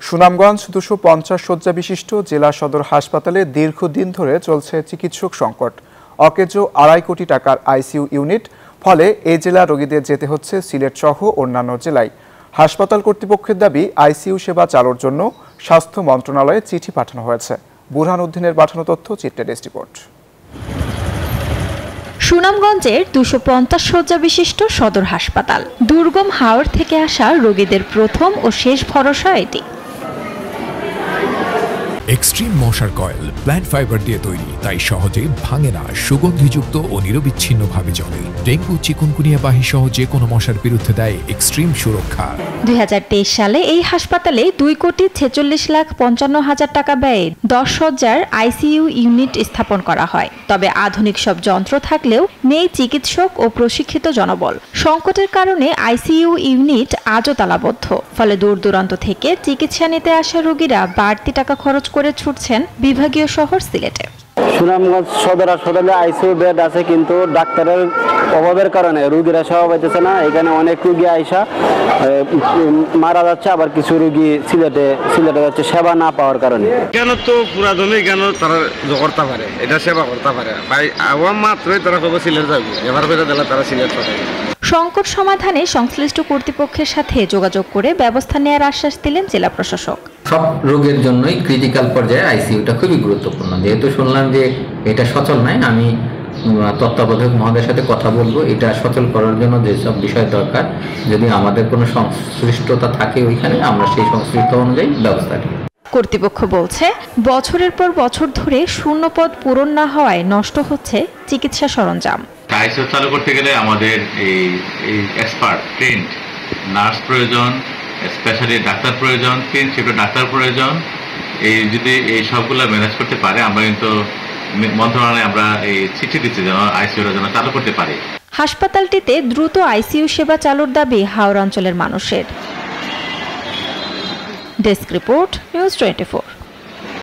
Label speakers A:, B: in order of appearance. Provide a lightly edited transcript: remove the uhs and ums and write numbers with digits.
A: সুনামগঞ্জ 250 শয্যা বিশিষ্ট জেলা সদর হাসপাতালে দীর্ঘদিন ধরে চলছে চিকিৎসক সংকট। অকেজো 2.5 কোটি টাকার আইসিইউ ইউনিট, ফলে এই জেলার রোগীদের যেতে হচ্ছে সিলেট সহ অন্যান্য জেলায়। হাসপাতাল কর্তৃপক্ষের দাবি, আইসিইউ সেবা চালুর জন্য স্বাস্থ্য মন্ত্রণালয়ে চিঠি পাঠানো হয়েছে। বুরহান উদ্দিনের পাঠানো তথ্য, চিত্রে ডেস্ক রিপোর্ট।
B: সুনামগঞ্জের 250 শয্যা বিশিষ্ট সদর হাসপাতাল, দুর্গম হাওর থেকে আসা রোগীদের প্রথম ও শেষ ভরসা এটি।
C: এক্সট্রিম মশার কয়েল প্ল্যান্ট ফাইবার দিয়ে তৈরি, তাই সহজে ভাঙে না, সুগন্ধিযুক্ত ও নিরবিচ্ছিন্নভাবে চলে। ডেঙ্গু, চিকুনগুনিয়া বাহি সহ যে কোনো মশার বিরুদ্ধে দেয় এক্সট্রিম সুরক্ষা।
B: 2023 সালে এই হাসপাতালে 2,46,55,000 টাকা ব্যয়ে 10 শয্যার আইসিইউ ইউনিট স্থাপন করা হয়। তবে আধুনিক সব যন্ত্র থাকলেও নেই চিকিৎসক ও প্রশিক্ষিত জনবল। সংকটের কারণে আইসিইউ ইউনিট আজও তালাবদ্ধ, ফলে দূর দূরান্ত থেকে চিকিৎসা নিতে আসা রোগীরা বাড়তি টাকা খরচ করে ছুটছেন বিভাগীয় শহর সিলেটে।
D: সুনামগঞ্জ সদর হাসপাতালে আইসিইউ বেড আছে, কিন্তু ডাক্তারের অভাবের কারণে রোগীরা সেবা পাইতেছে না। এখানে অনেক রোগী আইসা মারা যাচ্ছে, আবার কিছু রোগী সিলেটে যাচ্ছে সেবা না পাওয়ার কারণে।
E: কেন তো পুরাদমে কেন তারা করতে পারে, এটা সেবা করতে পারে ভাই, আওয়াম মাত্রই তারা কবে সিলেট যাবে, এবার করে দিলে তারা সিলেট পাঠাবে।
B: সংকট সমাধানে সংশ্লিষ্ট কর্তৃপক্ষের সাথে যোগাযোগ করে ব্যবস্থা নেওয়ার আশ্বাস দিলেন জেলা প্রশাসক।
F: সব রোগের জন্যই ক্রিটিক্যাল পর্যায়ে আইসিইউটা খুবই গুরুত্বপূর্ণ। যেহেতু শুনলাম যে এটা সচল নাই, আমি তত্ত্বাবধায়ক মহোদয়ের সাথে কথা বলবো এটা সচল করার জন্য যেসব বিষয় দরকার, যদি আমাদের কোনো সংশ্লিষ্টতা থাকে ওইখানে, আমরা সেই সংশ্লিষ্ট অনুযায়ী ব্যবস্থা নিই।
B: কর্তৃপক্ষ বলছে, বছরের পর বছর ধরে শূন্যপদ পূরণ না হওয়ায় নষ্ট হচ্ছে চিকিৎসা সরঞ্জাম।
G: আইসিইউ চালু করতে গেলে আমাদের এই এক্সপার্ট ট্রেন্ড নার্স প্রয়োজন, স্পেশালি ডাক্তার প্রয়োজন, 3 শিফটের ডাক্তার প্রয়োজন। যদি এই সবগুলো ম্যানেজ করতে পারে, আমরা কিন্তু মন্ত্রণালয়ে আমরা এই চিঠি দিচ্ছি যেন আইসিইউর জন্য চালু করতে পারি।
B: হাসপাতালটিতে দ্রুত আইসিইউ সেবা চালুর দাবি হাওর অঞ্চলের মানুষের। Desk report, news 24।